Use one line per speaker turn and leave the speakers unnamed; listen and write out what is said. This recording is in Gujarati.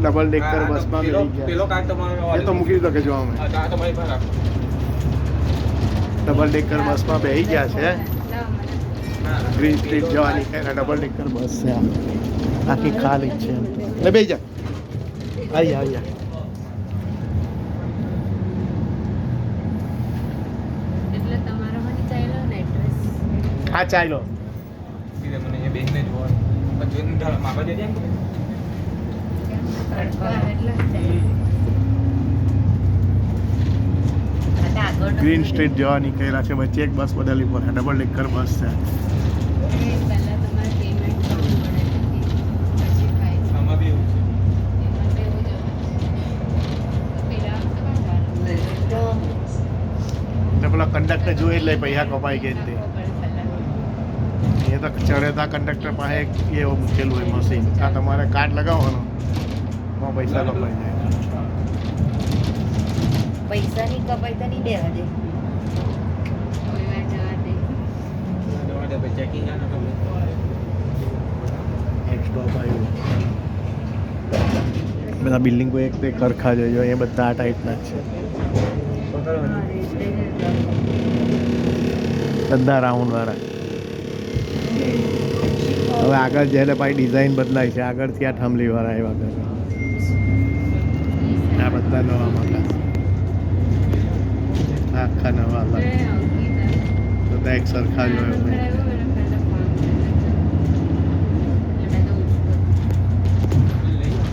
ડબલ ડેકર બસમાં બેસી ગયા.
પેલો કાચ તમારો
એ તો મૂકી દીધો કે જો અમે
આ તમારી પાસે રાખો.
ડબલ ડેકર બસમાં બેસી ગયા છે. ગ્રીન સ્ટ્રીટ જવાની ડબલ ડેકર બસ છે આ. આખી ખાલી જ છે એમ તો. લે બેસી જા. આઈ. હા ચાલો.
સીધે મને અહીંયા બેસીને જોવાનું. પછી માપા જઈ જાય ને.
ગ્રીન સ્ટ્રીટ જવા નીકળ્યા છે. વચ્ચે એક બસ બદલવી પડે. ડબલ ડેકર બસ છે.
આમાં બી એવું છે.
પેલા કંડક્ટર જોઈ એટલે પૈસા કપાઈ ગયા તે. એ તો ચડેતા કંડક્ટર પાસે એવું મૂકેલું હોય મશીન. આ તમારે કાર્ડ લગાવવાનો એમાં પૈસા કપાઈ જાય.
પૈસાની કપાઈ તો નહીં દેવા દે.
જવા દે ભાઈ, ચેકિંગ આ નતો.
એક સ્ટોપ આવ્યો. બધા બિલ્ડિંગો એક તે ખરખા જોઈજો. એ બધા આ ટાઈપના જ છે. બધા રાઉન્ડ વાળા. હવે આગળ જઈને પાછી ડિઝાઇન બદલાય છે. આગળથી આ થંભલી વાળા એવા કરે. આ બધા નવા મકાન. આખા નવા અલગ. બધા એક સરખા જોયો હોય.